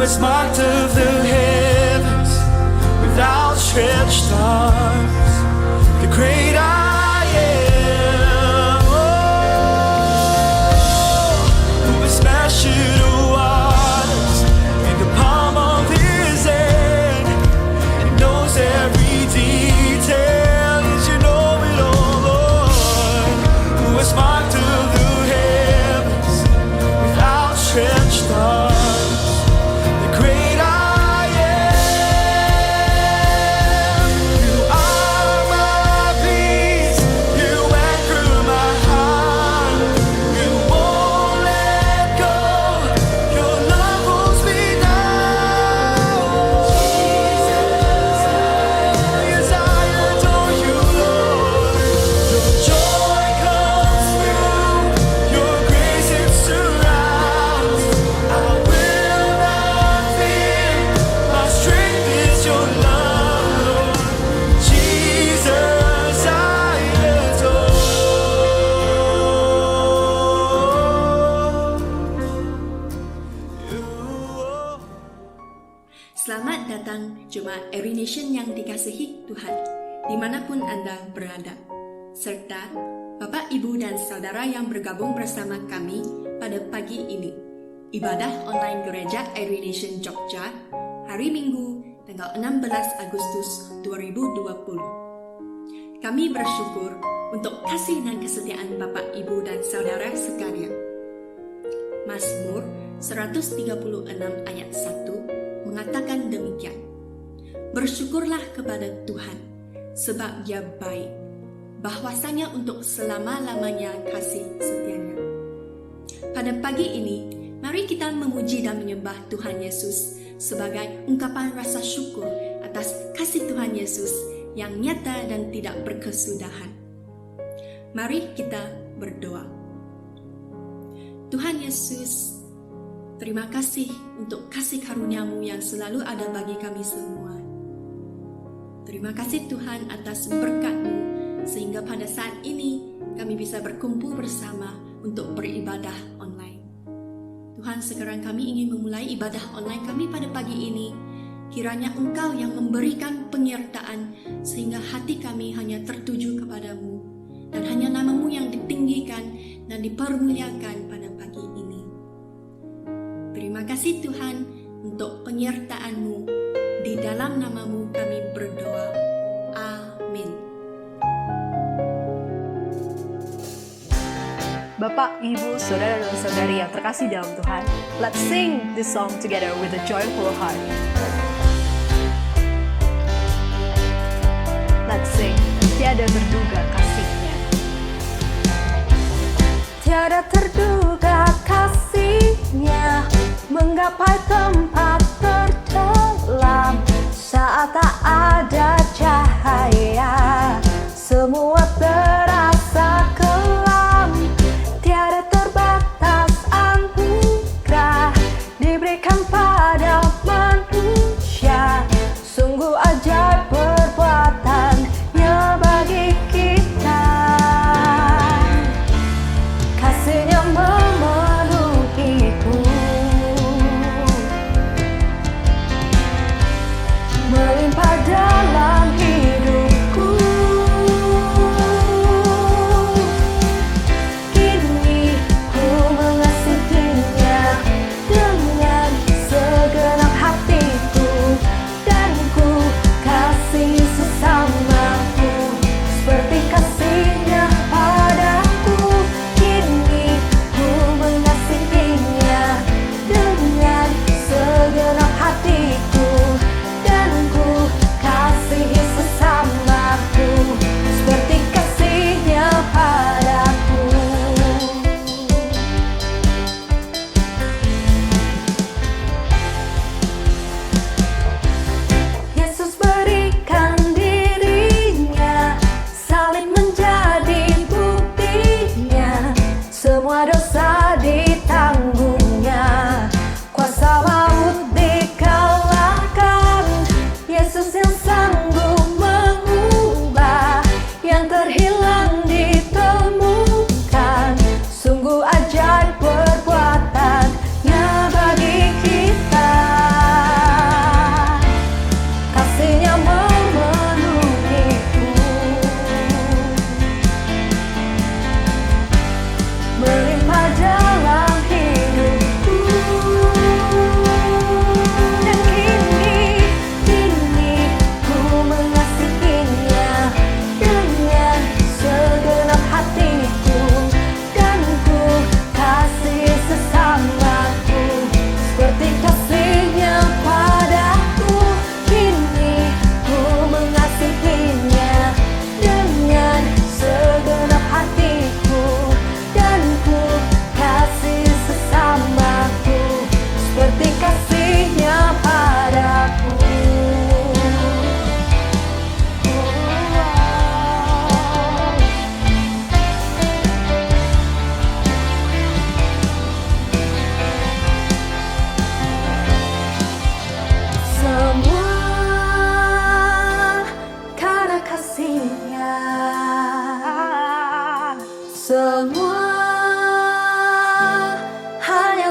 has marked of the heavens with outstretched arms, the great I am, who has smashed the waters in the palm of his hand. He knows every detail, yes, you know it all, Lord, who has marked of the heavens with outstretched arms. Selamat datang Jemaat Every Nation yang dikasihi Tuhan, dimanapun Anda berada, serta Bapak, Ibu, dan Saudara yang bergabung bersama kami pada pagi ini. Ibadah online Gereja Every Nation Jogja, hari Minggu, tanggal 16 Agustus 2020. Kami bersyukur untuk kasih dan kesetiaan Bapak, Ibu, dan Saudara sekalian. Mazmur 136 ayat 1 mengatakan demikian. Bersyukurlah kepada Tuhan, sebab Dia baik, bahwasanya untuk selama-lamanya kasih setianya. Pada pagi ini, mari kita memuji dan menyembah Tuhan Yesus sebagai ungkapan rasa syukur atas kasih Tuhan Yesus yang nyata dan tidak berkesudahan. Mari kita berdoa. Tuhan Yesus, terima kasih untuk kasih karunia-Mu yang selalu ada bagi kami semua. Terima kasih Tuhan atas berkat-Mu, sehingga pada saat ini kami bisa berkumpul bersama untuk beribadah online. Tuhan, sekarang kami ingin memulai ibadah online kami pada pagi ini. Kiranya Engkau yang memberikan penyertaan, sehingga hati kami hanya tertuju kepadamu, dan hanya nama-Mu yang ditinggikan dan dipermuliakan pada pagi ini. Terima kasih Tuhan untuk penyertaan-Mu. Di dalam nama-Mu kami berdoa. Amin. Bapak, Ibu, Saudara dan Saudari yang terkasih dalam Tuhan, let's sing this song together with a joyful heart. Let's sing, tiada terduga kasih-Nya. Tiada terduga kasih-Nya menggapai tempat terdalam saat tak ada cahaya, semua terasa kelam. Tiada terbatas anugerah diberikan pada manusia, sungguh ajaib perbuatannya bagi kita. Kasih-Nya memenuhiku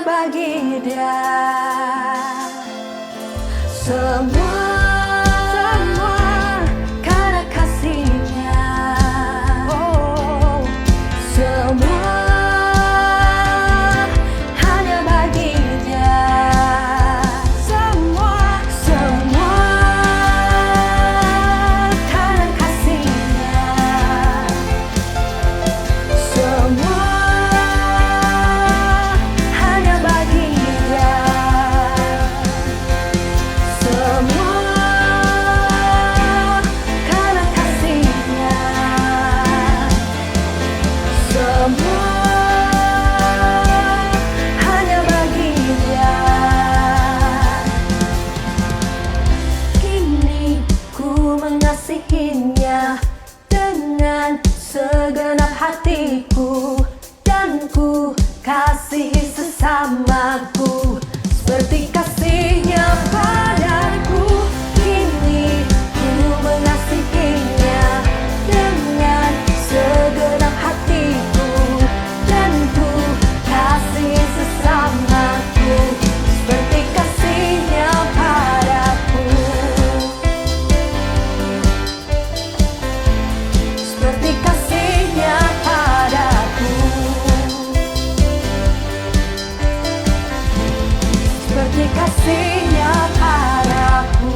bagi Dia. Semua karena kasih-Nya. Oh, semua hanya bagi Dia. Semua karena kasih-Nya. Semua hanya bagi Dia. Semua karena kasih-Nya. Semua hanya bagi Dia. Kini ku mengasihinya dengan segenap hatiku, dan ku kasihi sesamaku seperti kasih-Nya padaku. Kini ku mengasihinya dengan segenap hatiku, dan ku kasihi sesamaku seperti kasih-Nya padaku. Seperti kasih-Nya padaku. Seperti kasih-Nya padaku.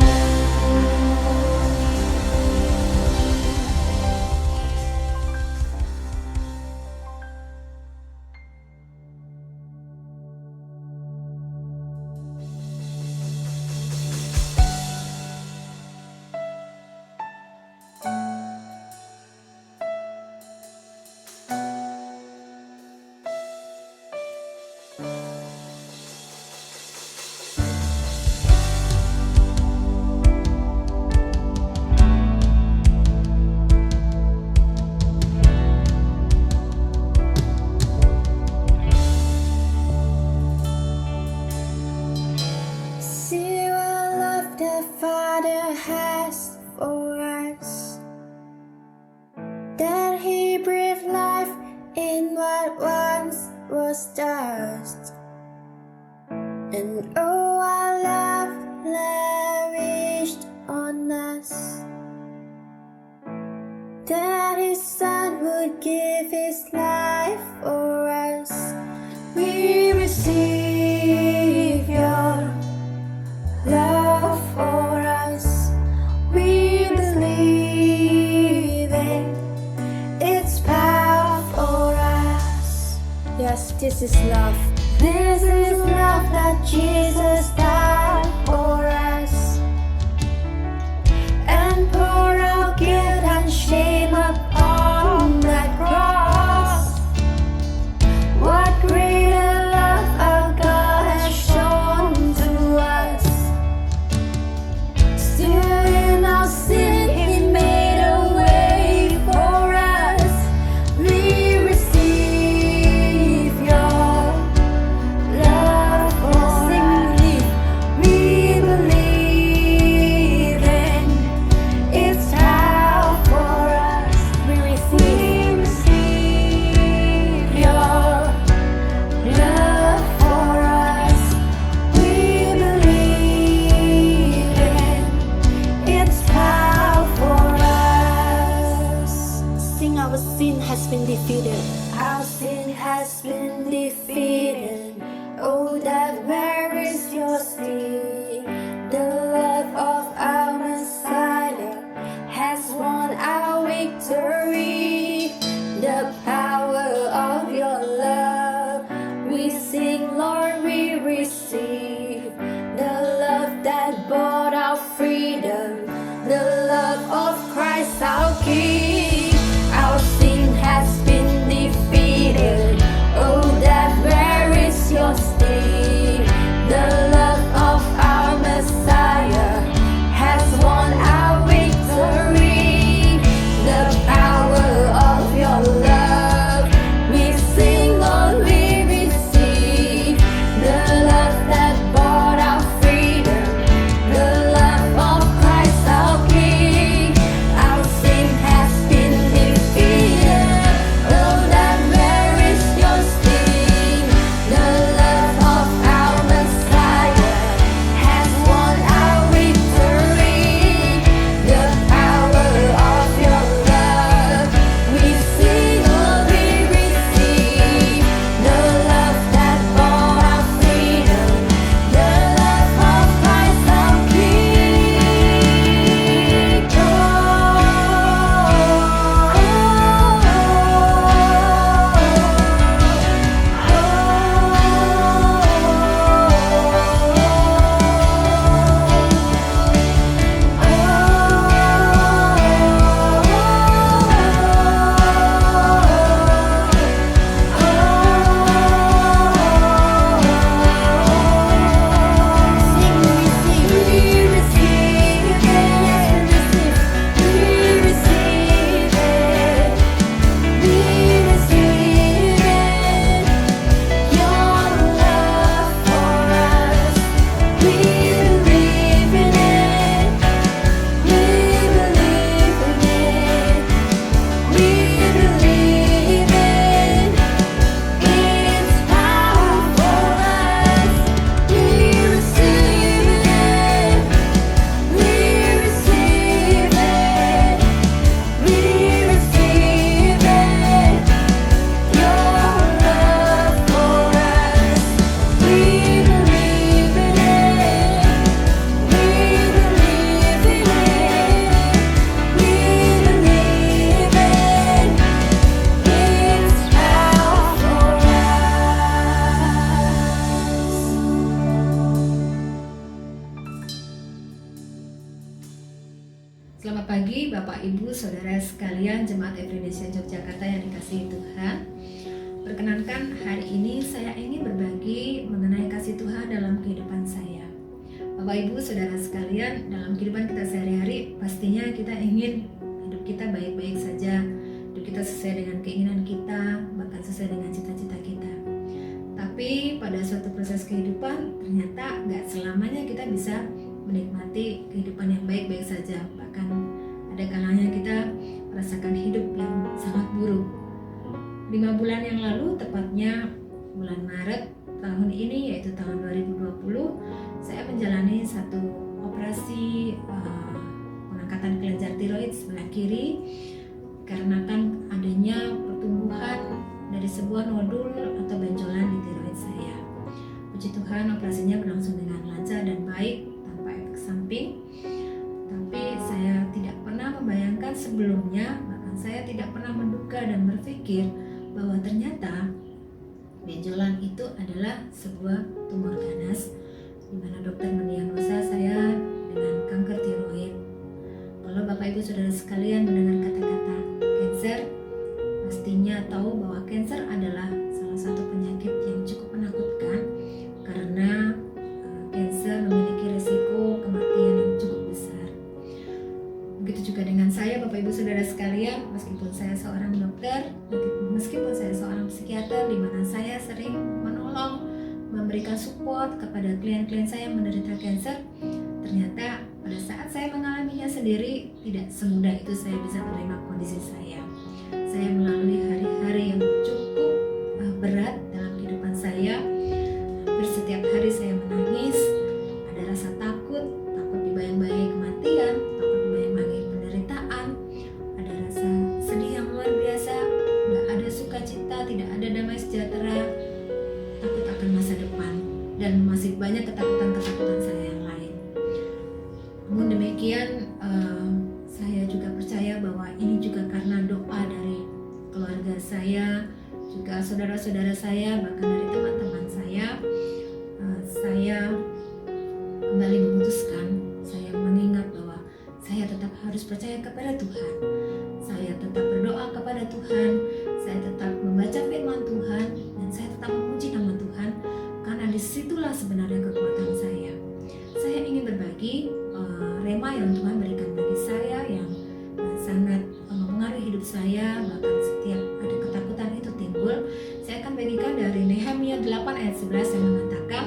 See what love the Father has for us, that He breathed life in what once was dust. And oh, our love lavished on us, that His Son would give His life for us. We receive Your love for us. We believe in its power for us. Yes, this is love. This is love that Jesus died for us and poured out guilt and shame upon that cross. What greater love our God has shown to us. Still in our sin, He made a way for us. We receive Your love for us. We believe in its power for us. We receive Your love for us. We believe in its power for us. Sing, our sin has been defeated. Our sin has been defeated. Oh, that where is Your sting? The love of our Messiah has won our victory. The power of Your love, we sing, Lord, we receive. The love that bought our freedom, the love of Christ our King. Our sin has been defeated. Oh, that where is Your sting? The love of our Messiah has won our victory. The power of Your love, we sing, Lord, we receive. The love that bought our freedom, the love of Christ our King. Our sin has pagi Bapak Ibu Saudara sekalian Jemaat Every Nation Yogyakarta yang dikasihi Tuhan. Perkenankan hari ini saya ingin berbagi mengenai kasih Tuhan dalam kehidupan saya. Bapak Ibu Saudara sekalian, dalam kehidupan kita sehari-hari pastinya kita ingin hidup kita baik-baik saja, hidup kita sesuai dengan keinginan kita, bahkan sesuai dengan cita-cita kita. Tapi pada suatu proses kehidupan ternyata gak selamanya kita bisa menikmati kehidupan yang baik-baik saja. Bahkan ada kalanya kita merasakan hidup yang sangat buruk. 5 bulan yang lalu, tepatnya bulan Maret tahun ini, yaitu tahun 2020, saya menjalani satu operasi pengangkatan kelenjar tiroid sebelah kiri karena kan adanya pertumbuhan dari sebuah nodul atau benjolan di tiroid saya. Puji Tuhan, operasinya berlangsung dengan lancar dan baik tanpa efek samping. Tapi saya tidak pernah membayangkan sebelumnya, bahkan saya tidak pernah menduga dan berpikir bahwa ternyata benjolan itu adalah sebuah tumor ganas, di mana dokter mendiagnosa saya dengan kanker tiroid. Kalau Bapak Ibu Saudara sekalian mendengar kata-kata kanker, pastinya tahu bahwa kanker adalah salah satu penyakit yang cukup menakutkan karena kanker memiliki resiko kematian yang cukup besar. Begitu juga dengan saya, Bapak Ibu Saudara sekalian, meskipun saya seorang dokter, meskipun saya seorang psikiater, di mana saya sering menolong, memberikan support kepada klien-klien saya yang menderita kanker, ternyata pada saat saya mengalaminya sendiri, tidak semudah itu saya bisa menerima kondisi saya. Saya melalui hari-hari yang cukup berat dalam kehidupan saya. Hampir setiap hari saya menangis, ada rasa takut dibayang-bayangi kematian, takut dibayang-bayangi penderitaan, ada rasa sedih yang luar biasa, gak ada sukacita, tidak ada damai sejahtera, takut akan masa depan, dan masih banyak ketakutan-ketakutan saya yang lain. Namun demikian, saya juga percaya bahwa ini juga karena doa dari keluarga saya, juga saudara-saudara saya, bahkan dari teman-teman saya. Saya kembali memutuskan, saya mengingat bahwa saya tetap harus percaya kepada Tuhan. Saya tetap berdoa kepada Tuhan, saya tetap membaca firman Tuhan, dan saya tetap memuji nama Tuhan, karena disitulah sebenarnya kekuatan saya. Saya ingin berbagi rema yang Tuhan berikan bagi saya yang sangat mempengaruhi hidup saya, bahkan setiap ada ketakutan itu timbul. Saya akan bagikan dari Nehemia 8 ayat 11 yang mengatakan,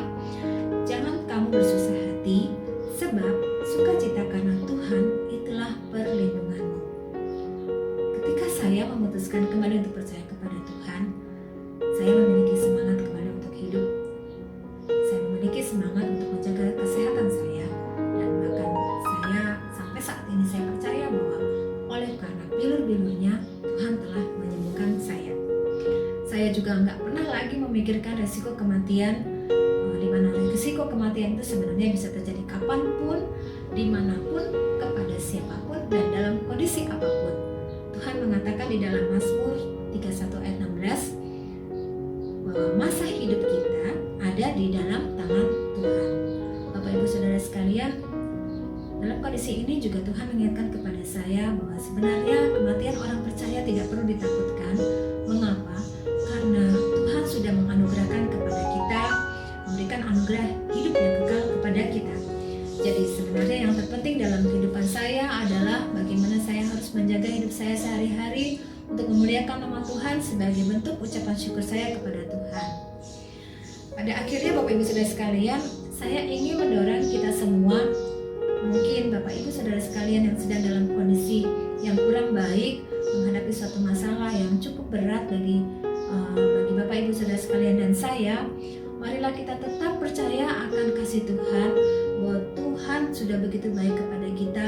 "Jangan kamu bersusah hati, sebab sukacita karena Tuhan itulah perlindunganmu." Ketika saya memutuskan kembali untuk percaya kepada Tuhan, saya memiliki semangat kembali untuk hidup. Saya memiliki semangat untuk menjaga kesehatan saya, dan bahkan saya sampai saat ini saya percaya bahwa oleh karena bilur-bilurnya Tuhan telah menyembuhkan saya. Saya juga nggak pernah lagi memikirkan resiko kematian, di mana resiko kematian itu sebenarnya bisa terjadi kapanpun, dimanapun, kepada siapapun, dan dalam kondisi apapun. Tuhan mengatakan di dalam Mazmur 31 ayat 16 bahwa masa hidup kita ada di dalam tangan Tuhan. Bapak Ibu Saudara sekalian, dalam kondisi ini juga Tuhan mengingatkan kepada saya bahwa sebenarnya kematian orang percaya tidak perlu ditakutkan. Mengapa? Karena Tuhan sudah menganugerahkan kepada kita, memberikan anugerah hidup yang kekal kepada kita. Jadi sebenarnya yang terpenting dalam kehidupan saya adalah bagaimana saya harus menjaga hidup saya sehari-hari untuk memuliakan nama Tuhan sebagai bentuk ucapan syukur saya kepada Tuhan. Pada akhirnya Bapak Ibu Saudara sekalian, saya ingin mendorong kita semua, mungkin Bapak Ibu Saudara sekalian yang sedang dalam kondisi yang kurang baik, menghadapi suatu masalah yang cukup berat bagi Bapak Ibu Saudara sekalian dan saya, marilah kita tetap percaya akan kasih Tuhan, bahwa Tuhan sudah begitu baik kepada kita,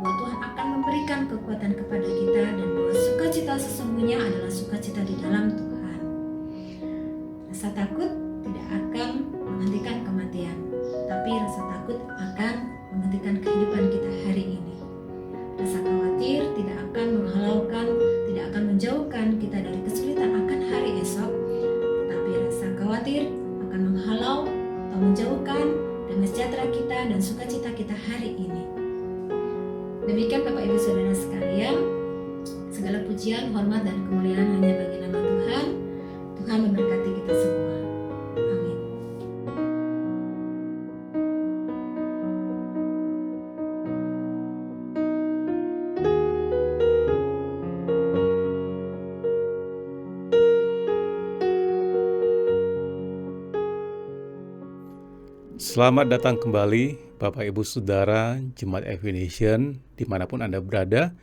bahwa Tuhan akan memberikan kekuatan kepada kita, dan bahwa sukacita sesungguhnya adalah sukacita di dalam Tuhan. Rasa takut tidak akan menghentikan kematian, tapi rasa takut akan menghentikan kehidupan kita hari ini. Rasa khawatir tidak akan menghalaukan, tidak akan menjauhkan kita dari kesulitan akan hari esok, tetapi rasa khawatir akan menghalau atau menjauhkan damai sejahtera kita dan sukacita kita hari ini. Demikian Bapak Ibu Saudara sekalian, segala pujian, hormat, dan kemuliaan hanya bagi nama Tuhan. Tuhan memberkati kita semua. Amin. Selamat datang kembali Bapak Ibu Saudara Jemaat Every Nation dimanapun Anda berada,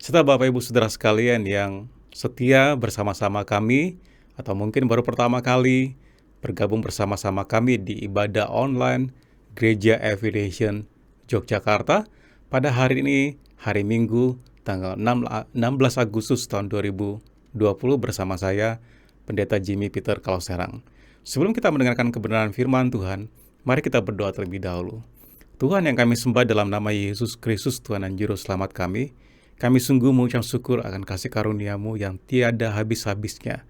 serta Bapak Ibu Saudara sekalian yang setia bersama-sama kami atau mungkin baru pertama kali bergabung bersama-sama kami di ibadah online Gereja Every Nation Yogyakarta pada hari ini, hari Minggu tanggal 16 Agustus tahun 2020 bersama saya Pendeta Jimmy Peter Kaloserang. Sebelum kita mendengarkan kebenaran firman Tuhan, mari kita berdoa terlebih dahulu. Tuhan yang kami sembah dalam nama Yesus Kristus, Tuhan dan Juru Selamat kami sungguh mengucap syukur akan kasih karunia-Mu yang tiada habis-habisnya,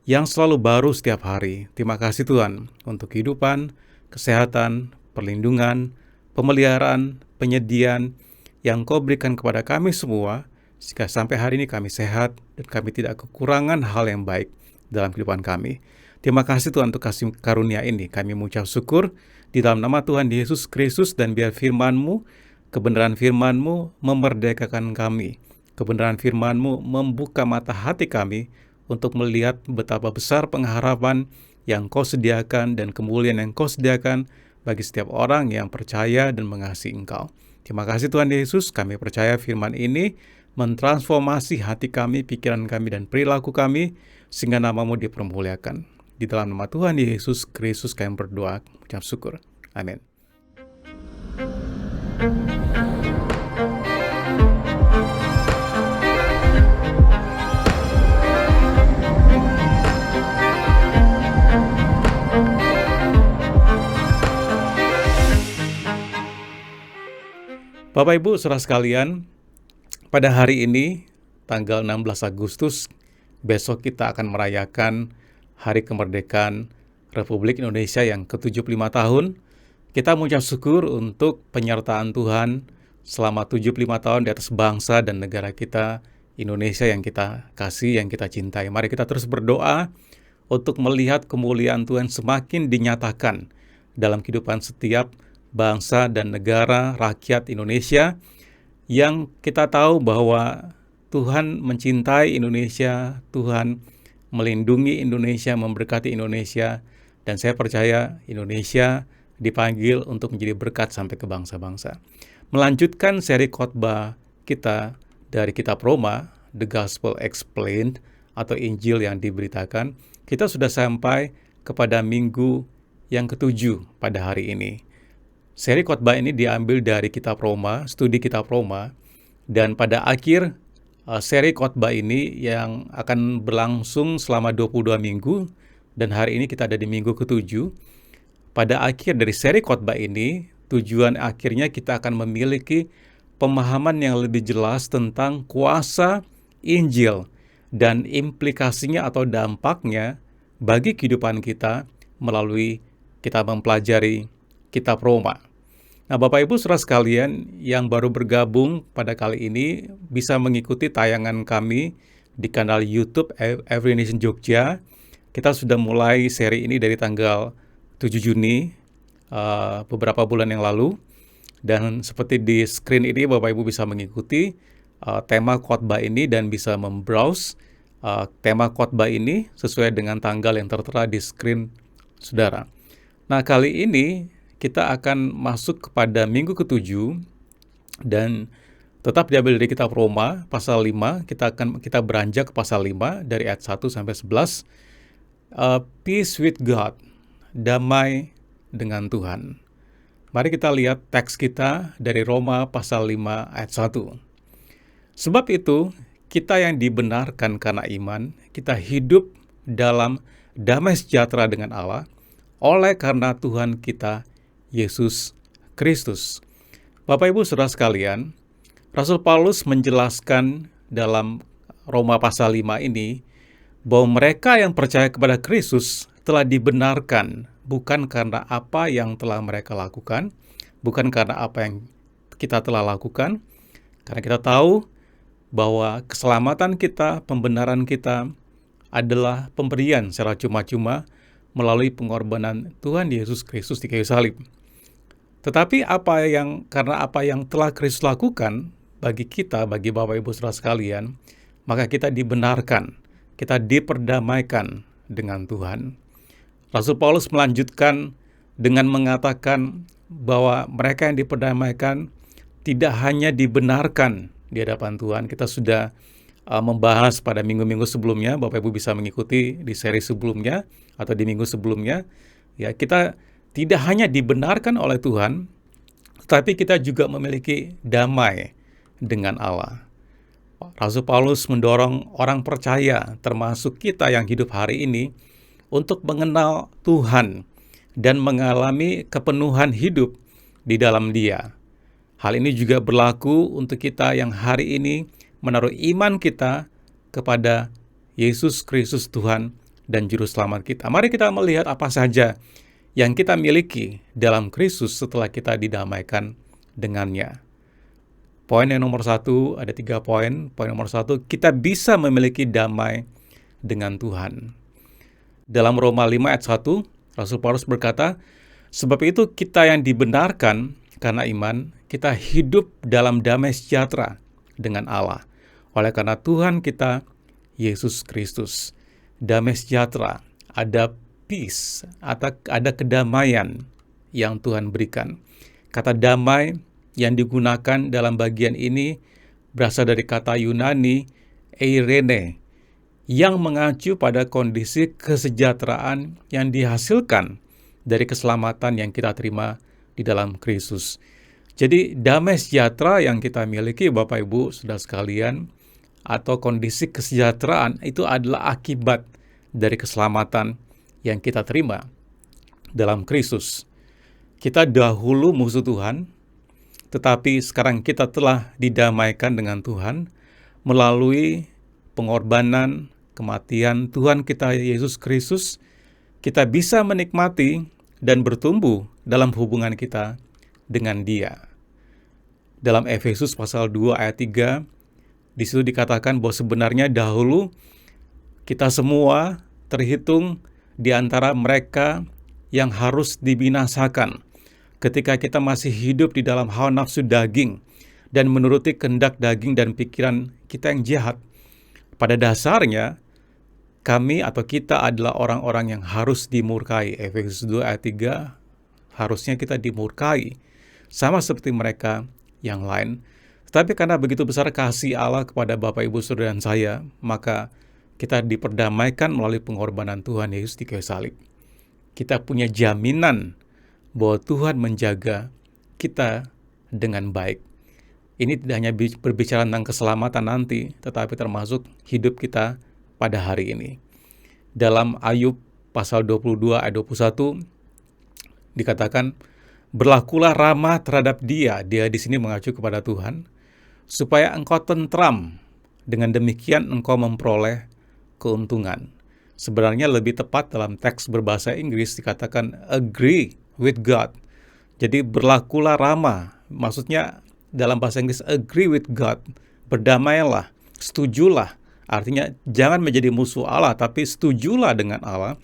yang selalu baru setiap hari. Terima kasih Tuhan untuk kehidupan, kesehatan, perlindungan, pemeliharaan, penyediaan yang Kau berikan kepada kami semua, sehingga sampai hari ini kami sehat dan kami tidak kekurangan hal yang baik dalam kehidupan kami. Terima kasih Tuhan untuk kasih karunia ini. Kami mengucap syukur di dalam nama Tuhan Yesus Kristus, dan biar firman-Mu, kebenaran firman-Mu memerdekakan kami. Kebenaran firman-Mu membuka mata hati kami untuk melihat betapa besar pengharapan yang Kau sediakan dan kemuliaan yang Kau sediakan bagi setiap orang yang percaya dan mengasihi Engkau. Terima kasih Tuhan Yesus, kami percaya firman ini mentransformasi hati kami, pikiran kami, dan perilaku kami, sehingga nama-Mu dipermuliakan. Di dalam nama Tuhan Yesus Kristus kami berdoa, ucap syukur. Amin. Bapak Ibu saudara sekalian, pada hari ini tanggal 16 Agustus, besok kita akan merayakan Hari Kemerdekaan Republik Indonesia yang ke-75 tahun. Kita mengucap syukur untuk penyertaan Tuhan selama 75 tahun di atas bangsa dan negara kita, Indonesia yang kita kasih, yang kita cintai. Mari kita terus berdoa untuk melihat kemuliaan Tuhan semakin dinyatakan dalam kehidupan setiap bangsa dan negara rakyat Indonesia, yang kita tahu bahwa Tuhan mencintai Indonesia, Tuhan melindungi Indonesia, memberkati Indonesia, dan saya percaya Indonesia dipanggil untuk menjadi berkat sampai ke bangsa-bangsa. Melanjutkan seri khotbah kita dari kitab Roma, The Gospel Explained, atau Injil yang diberitakan, kita sudah sampai kepada minggu yang ke-7 pada hari ini. Seri khotbah ini diambil dari kitab Roma, studi kitab Roma, dan pada akhir seri khotbah ini yang akan berlangsung selama 22 minggu, dan hari ini kita ada di minggu ke-7. Pada akhir dari seri khotbah ini, tujuan akhirnya kita akan memiliki pemahaman yang lebih jelas tentang kuasa Injil dan implikasinya atau dampaknya bagi kehidupan kita melalui kita mempelajari kitab Roma. Nah, Bapak Ibu saudara sekalian yang baru bergabung pada kali ini bisa mengikuti tayangan kami di kanal YouTube Every Nation Jogja. Kita sudah mulai seri ini dari tanggal 7 Juni beberapa bulan yang lalu, dan seperti di screen ini Bapak Ibu bisa mengikuti tema khotbah ini dan bisa membrowse tema khotbah ini sesuai dengan tanggal yang tertera di screen saudara. Nah, kali ini kita akan masuk kepada minggu ke-7 dan tetap diambil dari kitab Roma pasal 5. Kita beranjak ke pasal 5 dari ayat 1 sampai 11. Peace with God, damai dengan Tuhan. Mari kita lihat teks kita dari Roma pasal 5 ayat 1. Sebab itu, kita yang dibenarkan karena iman, kita hidup dalam damai sejahtera dengan Allah oleh karena Tuhan kita Yesus Kristus. Bapak Ibu saudara sekalian, Rasul Paulus menjelaskan dalam Roma pasal 5 ini bahwa mereka yang percaya kepada Kristus telah dibenarkan bukan karena apa yang telah mereka lakukan, bukan karena apa yang kita telah lakukan, Karena kita tahu bahwa keselamatan kita, pembenaran kita adalah pemberian secara cuma-cuma melalui pengorbanan Tuhan Yesus Kristus di kayu salib. Tetapi karena apa yang telah Kristus lakukan bagi kita, bagi Bapak Ibu Saudara sekalian, maka kita dibenarkan, kita diperdamaikan dengan Tuhan. Rasul Paulus melanjutkan dengan mengatakan bahwa mereka yang diperdamaikan tidak hanya dibenarkan di hadapan Tuhan. Kita sudah membahas pada minggu-minggu sebelumnya, Bapak Ibu bisa mengikuti di seri sebelumnya atau di minggu sebelumnya. Ya, kita tidak hanya dibenarkan oleh Tuhan, tetapi kita juga memiliki damai dengan Allah. Rasul Paulus mendorong orang percaya, termasuk kita yang hidup hari ini, untuk mengenal Tuhan dan mengalami kepenuhan hidup di dalam Dia. Hal ini juga berlaku untuk kita yang hari ini menaruh iman kita kepada Yesus Kristus Tuhan dan Juru Selamat kita. Mari kita melihat apa saja yang kita miliki dalam Kristus setelah kita didamaikan dengannya. Poin yang nomor 1, ada 3 poin. Poin nomor 1, kita bisa memiliki damai dengan Tuhan. Dalam Roma 5 ayat 1, Rasul Paulus berkata, sebab itu kita yang dibenarkan karena iman, kita hidup dalam damai sejahtera dengan Allah. Oleh karena Tuhan kita, Yesus Kristus. Damai sejahtera, ada peace, ada kedamaian yang Tuhan berikan. Kata damai yang digunakan dalam bagian ini berasal dari kata Yunani, eirene, yang mengacu pada kondisi kesejahteraan yang dihasilkan dari keselamatan yang kita terima di dalam Kristus. Jadi damai sejahtera yang kita miliki Bapak Ibu Saudara sekalian, atau kondisi kesejahteraan itu adalah akibat dari keselamatan yang kita terima dalam Kristus. Kita dahulu musuh Tuhan, tetapi sekarang kita telah didamaikan dengan Tuhan melalui pengorbanan, kematian Tuhan kita Yesus Kristus. Kita bisa menikmati dan bertumbuh dalam hubungan kita dengan Dia. Dalam Efesus pasal 2 ayat 3, di situ dikatakan bahwa sebenarnya dahulu kita semua terhitung di antara mereka yang harus dibinasakan ketika kita masih hidup di dalam hawa nafsu daging dan menuruti kehendak daging dan pikiran kita yang jahat. Pada dasarnya, kami atau kita adalah orang-orang yang harus dimurkai. Efesus 2 ayat 3, harusnya kita dimurkai, sama seperti mereka yang lain. Tetapi karena begitu besar kasih Allah kepada Bapak, Ibu, Saudara, dan saya, maka kita diperdamaikan melalui pengorbanan Tuhan Yesus di kayu salib. Kita punya jaminan bahwa Tuhan menjaga kita dengan baik. Ini tidak hanya berbicara tentang keselamatan nanti, tetapi termasuk hidup kita pada hari ini. Dalam Ayub pasal 22 ayat 21 dikatakan, berlakulah ramah terhadap dia. Dia di sini mengacu kepada Tuhan, supaya engkau tentram. Dengan demikian engkau memperoleh keuntungan. Sebenarnya lebih tepat dalam teks berbahasa Inggris dikatakan agree with God. Jadi berlakulah ramah. Maksudnya dalam bahasa Inggris agree with God. Berdamailah, setujulah. Artinya jangan menjadi musuh Allah, tapi setujulah dengan Allah.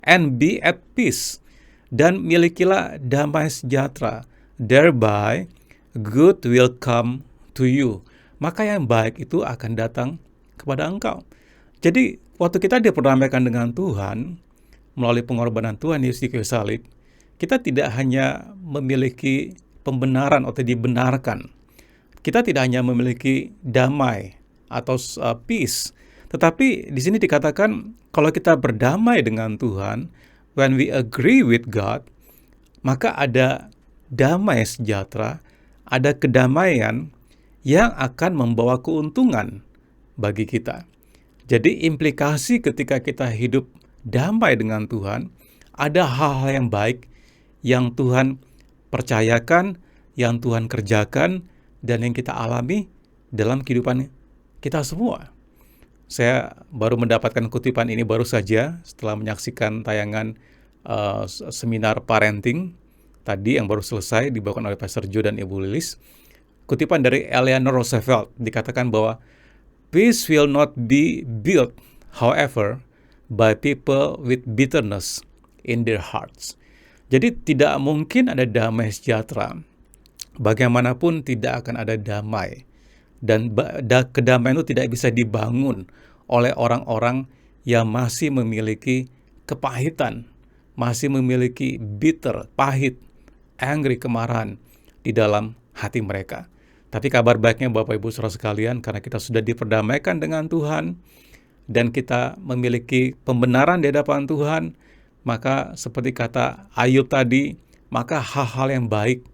And be at peace. Dan milikilah damai sejahtera. Thereby good will come to you. Maka yang baik itu akan datang kepada engkau. Jadi waktu kita diperdamaikan dengan Tuhan melalui pengorbanan Tuhan Yesus di kayu salib, kita tidak hanya memiliki pembenaran atau dibenarkan. Kita tidak hanya memiliki damai atau peace, tetapi di sini dikatakan kalau kita berdamai dengan Tuhan, when we agree with God, maka ada damai sejahtera, ada kedamaian yang akan membawa keuntungan bagi kita. Jadi implikasi ketika kita hidup damai dengan Tuhan, ada hal-hal yang baik yang Tuhan percayakan, yang Tuhan kerjakan, dan yang kita alami dalam kehidupan kita semua. Saya baru mendapatkan kutipan ini baru saja setelah menyaksikan tayangan seminar parenting tadi yang baru selesai dibawakan oleh Pastor Joe dan Ibu Lilis. kutipan dari Eleanor Roosevelt dikatakan bahwa peace will not be built, however, by people with bitterness in their hearts. Jadi tidak mungkin ada damai sejahtera. Bagaimanapun tidak akan ada damai. Dan kedamaian itu tidak bisa dibangun oleh orang-orang yang masih memiliki kepahitan, masih memiliki bitter, pahit, angry, kemarahan di dalam hati mereka. Tapi kabar baiknya Bapak Ibu Saudara sekalian, karena kita sudah diperdamaikan dengan Tuhan dan kita memiliki pembenaran di hadapan Tuhan, maka seperti kata Ayub tadi, maka hal-hal yang baik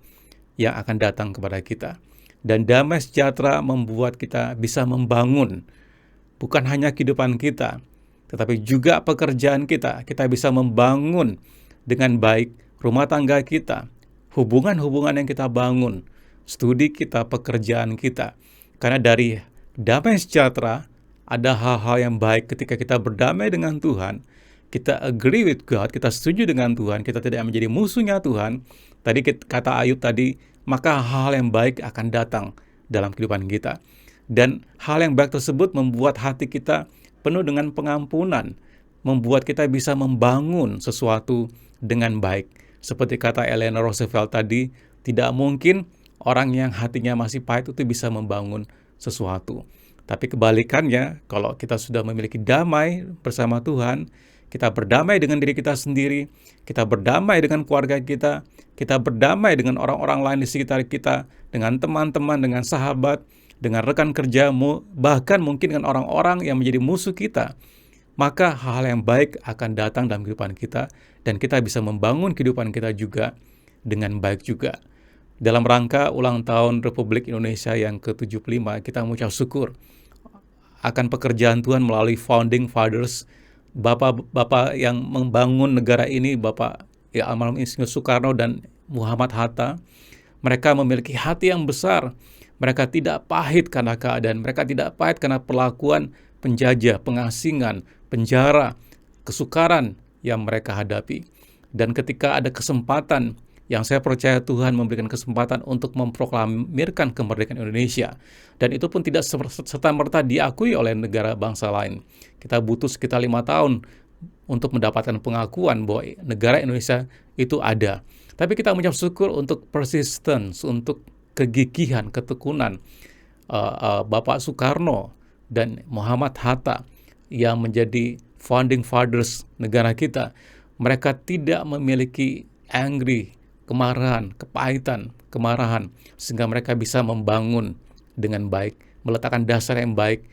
yang akan datang kepada kita. Dan damai sejahtera membuat kita bisa membangun bukan hanya kehidupan kita, tetapi juga pekerjaan kita. Kita bisa membangun dengan baik rumah tangga kita, hubungan-hubungan yang kita bangun, studi kita, pekerjaan kita. Karena dari damai sejahtera ada hal-hal yang baik ketika kita berdamai dengan Tuhan, kita agree with God, kita setuju dengan Tuhan, kita tidak menjadi musuhnya Tuhan. Tadi kata Ayub tadi, maka hal yang baik akan datang dalam kehidupan kita. Dan hal yang baik tersebut membuat hati kita penuh dengan pengampunan, membuat kita bisa membangun sesuatu dengan baik. Seperti kata Eleanor Roosevelt tadi, tidak mungkin orang yang hatinya masih pahit itu bisa membangun sesuatu. Tapi kebalikannya, kalau kita sudah memiliki damai bersama Tuhan, kita berdamai dengan diri kita sendiri, kita berdamai dengan keluarga kita berdamai dengan orang-orang lain di sekitar kita, dengan teman-teman, dengan sahabat, dengan rekan kerjamu, bahkan mungkin dengan orang-orang yang menjadi musuh kita, maka hal yang baik akan datang dalam kehidupan kita, dan kita bisa membangun kehidupan kita juga dengan baik juga. Dalam rangka ulang tahun Republik Indonesia yang ke-75, kita mengucap syukur akan pekerjaan Tuhan melalui Founding Fathers, Bapak-bapak yang membangun negara ini, Bapak almarhum Insinyur Soekarno dan Muhammad Hatta. Mereka memiliki hati yang besar. Mereka tidak pahit karena keadaan, mereka tidak pahit karena perlakuan penjajah, pengasingan, penjara, kesukaran yang mereka hadapi. Dan ketika ada kesempatan, yang saya percaya Tuhan memberikan kesempatan untuk memproklamirkan kemerdekaan Indonesia. Dan itu pun tidak serta-merta diakui oleh negara bangsa lain. Kita butuh sekitar 5 tahun untuk mendapatkan pengakuan bahwa negara Indonesia itu ada. Tapi kita mengucap syukur untuk persistence, untuk kegigihan, ketekunan Bapak Soekarno dan Muhammad Hatta yang menjadi founding fathers negara kita. Mereka tidak memiliki angry, kemarahan, kepahitan, kemarahan, sehingga mereka bisa membangun dengan baik, meletakkan dasar yang baik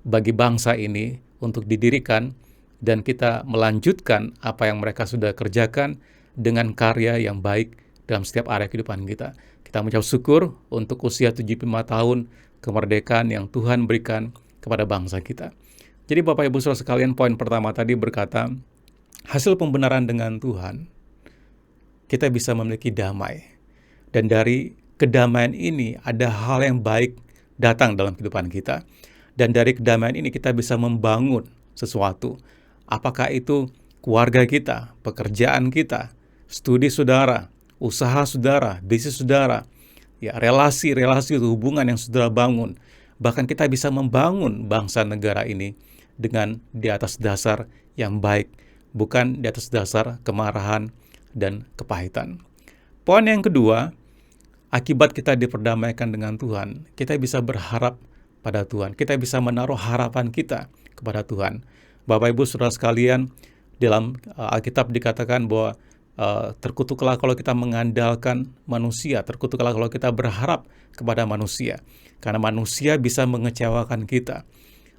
bagi bangsa ini untuk didirikan, dan kita melanjutkan apa yang mereka sudah kerjakan dengan karya yang baik dalam setiap area kehidupan kita. Kita mengucap syukur untuk usia 75 tahun kemerdekaan yang Tuhan berikan kepada bangsa kita. Jadi Bapak Ibu Saudara sekalian, poin pertama tadi berkata, hasil pembenaran dengan Tuhan, kita bisa memiliki damai. Dan dari kedamaian ini ada hal yang baik datang dalam kehidupan kita. Dan dari kedamaian ini kita bisa membangun sesuatu. Apakah itu keluarga kita, pekerjaan kita, studi saudara, usaha saudara, bisnis saudara, ya, relasi-relasi, hubungan yang saudara bangun. Bahkan kita bisa membangun bangsa negara ini dengan di atas dasar yang baik, bukan di atas dasar kemarahan dan kepahitan. Poin yang kedua, akibat kita diperdamaikan dengan Tuhan, kita bisa berharap pada Tuhan. Kita bisa menaruh harapan kita kepada Tuhan. Bapak Ibu Saudara sekalian, dalam Alkitab dikatakan bahwa terkutuklah kalau kita mengandalkan manusia, terkutuklah kalau kita berharap kepada manusia, karena manusia bisa mengecewakan kita.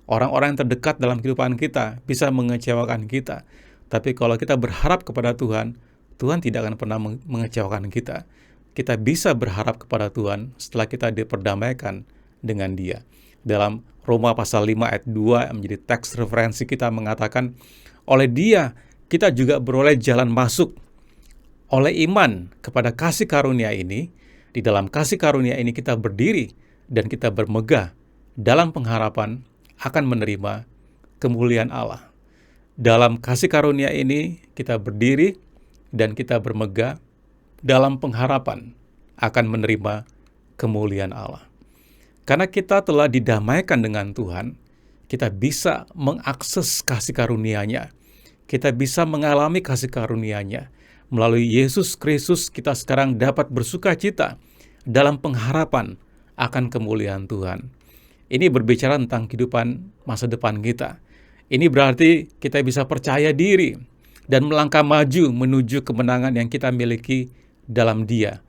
Orang-orang yang terdekat dalam kehidupan kita bisa mengecewakan kita. Tapi kalau kita berharap kepada Tuhan, Tuhan tidak akan pernah mengecewakan kita. Kita bisa berharap kepada Tuhan setelah kita diperdamaikan dengan Dia. Dalam Roma pasal 5 ayat 2 yang menjadi teks referensi kita mengatakan, oleh Dia kita juga beroleh jalan masuk. Oleh iman kepada kasih karunia ini, di dalam kasih karunia ini kita berdiri dan kita bermegah dalam pengharapan akan menerima kemuliaan Allah. Dalam kasih karunia ini kita berdiri dan kita bermegah dalam pengharapan akan menerima kemuliaan Allah. Karena kita telah didamaikan dengan Tuhan, kita bisa mengakses kasih karunia-Nya. Kita bisa mengalami kasih karunia-Nya. Melalui Yesus Kristus kita sekarang dapat bersukacita dalam pengharapan akan kemuliaan Tuhan. Ini berbicara tentang kehidupan masa depan kita. Ini berarti kita bisa percaya diri dan melangkah maju menuju kemenangan yang kita miliki dalam Dia.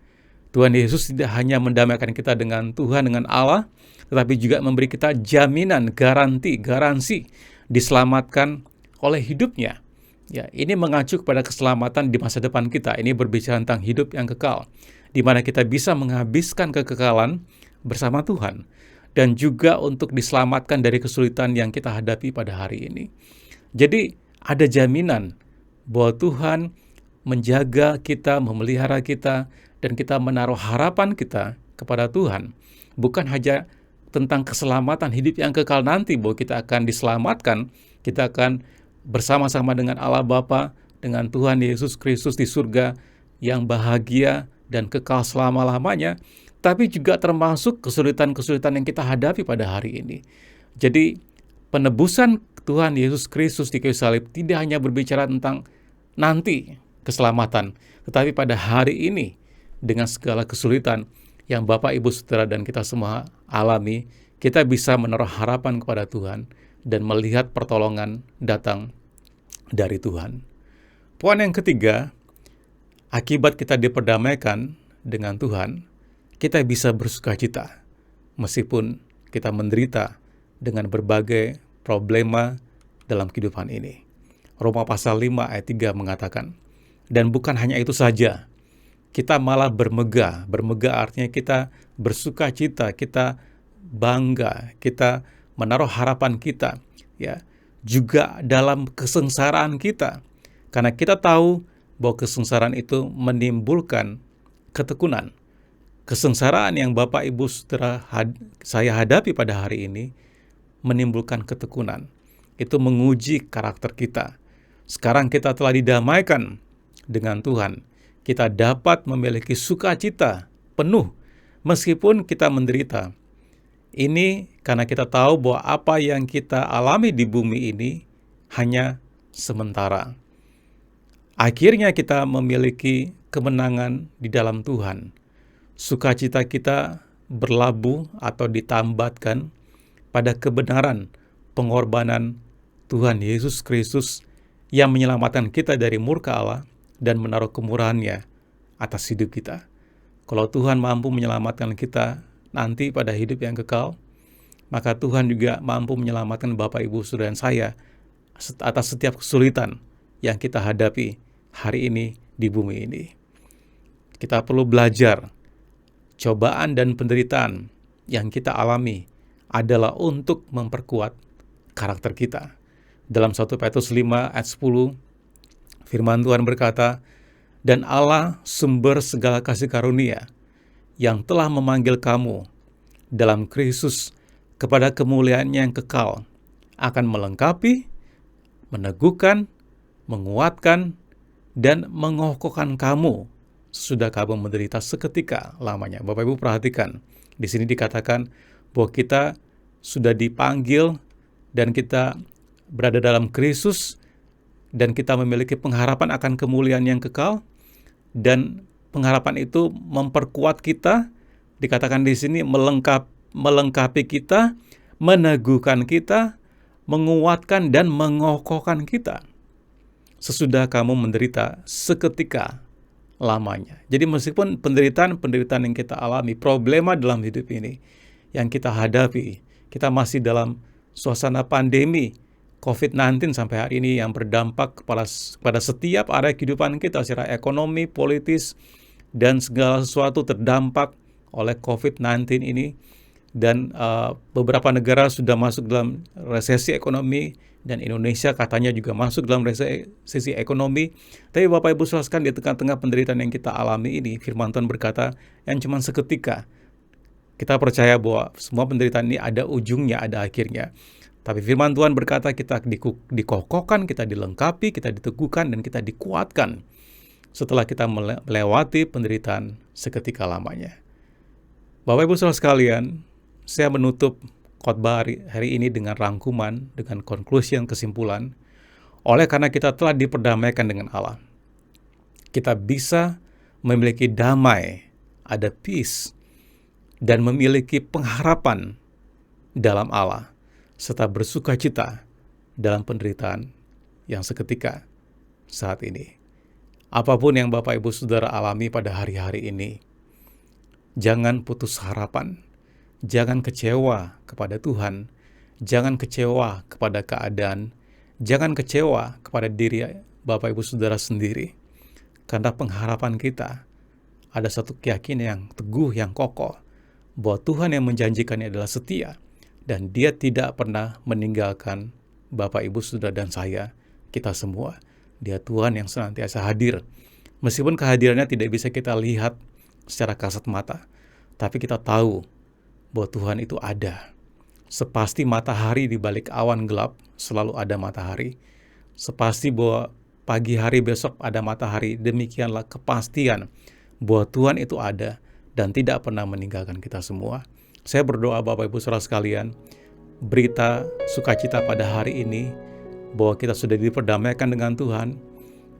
Tuhan Yesus tidak hanya mendamaikan kita dengan Tuhan, dengan Allah, tetapi juga memberi kita jaminan, garansi diselamatkan oleh hidupnya. Ya, ini mengacu kepada keselamatan di masa depan kita. Ini berbicara tentang hidup yang kekal, di mana kita bisa menghabiskan kekekalan bersama Tuhan, dan juga untuk diselamatkan dari kesulitan yang kita hadapi pada hari ini. Jadi ada jaminan bahwa Tuhan menjaga kita, memelihara kita, dan kita menaruh harapan kita kepada Tuhan. Bukan hanya tentang keselamatan hidup yang kekal nanti, bahwa kita akan diselamatkan, kita akan bersama-sama dengan Allah Bapa, dengan Tuhan Yesus Kristus di surga yang bahagia dan kekal selama-lamanya, tapi juga termasuk kesulitan-kesulitan yang kita hadapi pada hari ini. Jadi penebusan Tuhan Yesus Kristus di kayu salib tidak hanya berbicara tentang nanti keselamatan, tetapi pada hari ini dengan segala kesulitan yang Bapak, Ibu, Saudara, dan kita semua alami, kita bisa menaruh harapan kepada Tuhan dan melihat pertolongan datang dari Tuhan. Poin yang ketiga, akibat kita diperdamaikan dengan Tuhan, kita bisa bersukacita meskipun kita menderita dengan berbagai problema dalam kehidupan ini. Roma pasal 5 ayat 3 mengatakan, dan bukan hanya itu saja, kita malah bermegah. Bermegah artinya kita bersukacita, kita bangga, kita menaruh harapan kita, ya, juga dalam kesengsaraan kita. Karena kita tahu bahwa kesengsaraan itu menimbulkan ketekunan. Kesengsaraan yang Bapak, Ibu, Saudara saya hadapi pada hari ini menimbulkan ketekunan. Itu menguji karakter kita. Sekarang kita telah didamaikan dengan Tuhan. Kita dapat memiliki sukacita penuh meskipun kita menderita. Ini karena kita tahu bahwa apa yang kita alami di bumi ini hanya sementara. Akhirnya kita memiliki kemenangan di dalam Tuhan. Sukacita kita berlabuh atau ditambatkan pada kebenaran pengorbanan Tuhan Yesus Kristus yang menyelamatkan kita dari murka Allah dan menaruh kemurahan-Nya atas hidup kita. Kalau Tuhan mampu menyelamatkan kita nanti pada hidup yang kekal, maka Tuhan juga mampu menyelamatkan Bapak, Ibu, Saudara, dan saya atas setiap kesulitan yang kita hadapi hari ini di bumi ini. Kita perlu belajar, cobaan dan penderitaan yang kita alami adalah untuk memperkuat karakter kita. Dalam 1 Petrus 5 ayat 10, firman Tuhan berkata, dan Allah sumber segala kasih karunia yang telah memanggil kamu dalam Kristus kepada kemuliaan-Nya yang kekal akan melengkapi, meneguhkan, menguatkan, dan mengokohkan kamu sesudah kamu menderita seketika lamanya. Bapak Ibu perhatikan, di sini dikatakan bahwa kita sudah dipanggil dan kita berada dalam Kristus, dan kita memiliki pengharapan akan kemuliaan yang kekal, dan pengharapan itu memperkuat kita, dikatakan di sini melengkapi kita, meneguhkan kita, menguatkan dan mengokohkan kita sesudah kamu menderita seketika lamanya. Jadi meskipun penderitaan yang kita alami, problema dalam hidup ini yang kita hadapi, kita masih dalam suasana pandemi COVID-19 sampai hari ini yang berdampak pada setiap area kehidupan kita secara ekonomi, politis, dan segala sesuatu terdampak oleh COVID-19 ini. Dan beberapa negara sudah masuk dalam resesi ekonomi, dan Indonesia katanya juga masuk dalam resesi ekonomi. Tapi Bapak Ibu saudara, di tengah-tengah penderitaan yang kita alami ini, firman Tuhan berkata yang cuma seketika. Kita percaya bahwa semua penderitaan ini ada ujungnya, ada akhirnya. Tapi firman Tuhan berkata kita dikokohkan, kita dilengkapi, kita diteguhkan, dan kita dikuatkan setelah kita melewati penderitaan seketika lamanya. Bapak Ibu Saudara sekalian, saya menutup khotbah hari ini dengan rangkuman, dengan conclusion, kesimpulan. Oleh karena kita telah diperdamaikan dengan Allah, kita bisa memiliki damai, ada peace, dan memiliki pengharapan dalam Allah, serta bersuka cita dalam penderitaan yang seketika saat ini. Apapun yang Bapak Ibu Saudara alami pada hari-hari ini, jangan putus harapan, jangan kecewa kepada Tuhan, jangan kecewa kepada keadaan, jangan kecewa kepada diri Bapak Ibu Saudara sendiri. Karena pengharapan kita ada satu keyakinan yang teguh, yang kokoh, bahwa Tuhan yang menjanjikannya adalah setia, dan Dia tidak pernah meninggalkan Bapak Ibu Saudara dan saya, kita semua. Dia Tuhan yang senantiasa hadir. Meskipun kehadirannya tidak bisa kita lihat secara kasat mata, tapi kita tahu bahwa Tuhan itu ada. Sepasti matahari di balik awan gelap selalu ada matahari. Sepasti bahwa pagi hari besok ada matahari. Demikianlah kepastian bahwa Tuhan itu ada dan tidak pernah meninggalkan kita semua. Saya berdoa Bapak Ibu Saudara sekalian, berita sukacita pada hari ini bahwa kita sudah diperdamaikan dengan Tuhan,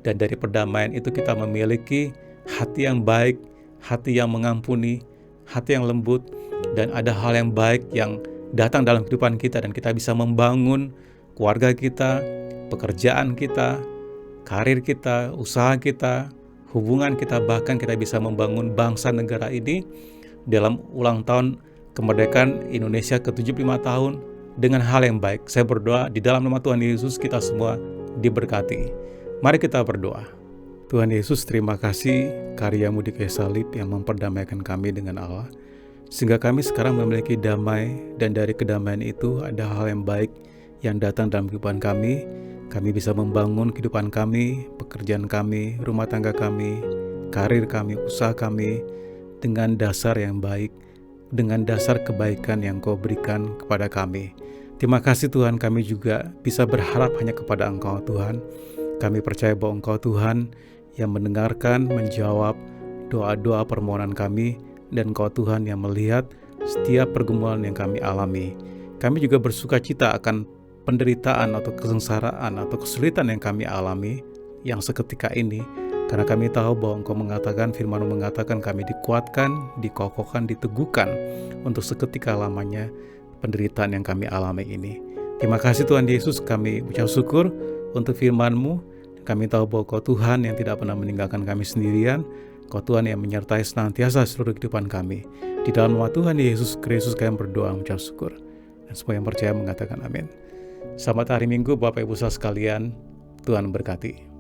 dan dari perdamaian itu kita memiliki hati yang baik, hati yang mengampuni, hati yang lembut, dan ada hal yang baik yang datang dalam kehidupan kita, dan kita bisa membangun keluarga kita, pekerjaan kita, karir kita, usaha kita, hubungan kita, bahkan kita bisa membangun bangsa negara ini dalam ulang tahun kemerdekaan Indonesia ke-75 tahun dengan hal yang baik. Saya berdoa di dalam nama Tuhan Yesus kita semua diberkati. Mari kita berdoa. Tuhan Yesus, terima kasih karya-Mu di kayu salib yang memperdamaikan kami dengan Allah, sehingga kami sekarang memiliki damai, dan dari kedamaian itu ada hal yang baik yang datang dalam kehidupan kami. Kami bisa membangun kehidupan kami, pekerjaan kami, rumah tangga kami, karir kami, usaha kami dengan dasar yang baik, dengan dasar kebaikan yang Kau berikan kepada kami. Terima kasih Tuhan, kami juga bisa berharap hanya kepada Engkau Tuhan. Kami percaya bahwa Engkau Tuhan yang mendengarkan, menjawab doa-doa permohonan kami, dan Engkau Tuhan yang melihat setiap pergumulan yang kami alami. Kami juga bersuka cita akan penderitaan atau kesengsaraan atau kesulitan yang kami alami yang seketika ini, karena kami tahu bahwa Engkau mengatakan, firman-Mu mengatakan kami dikuatkan, dikokohkan, diteguhkan untuk seketika lamanya penderitaan yang kami alami ini. Terima kasih Tuhan Yesus, kami ucap syukur untuk firman-Mu. Kami tahu bahwa Kau Tuhan yang tidak pernah meninggalkan kami sendirian. Kau Tuhan yang menyertai senantiasa seluruh kehidupan kami. Di dalam nama Tuhan Yesus Kristus kami berdoa mengucap syukur. Dan semua yang percaya mengatakan amin. Selamat hari Minggu Bapak Ibu saudara sekalian. Tuhan berkati.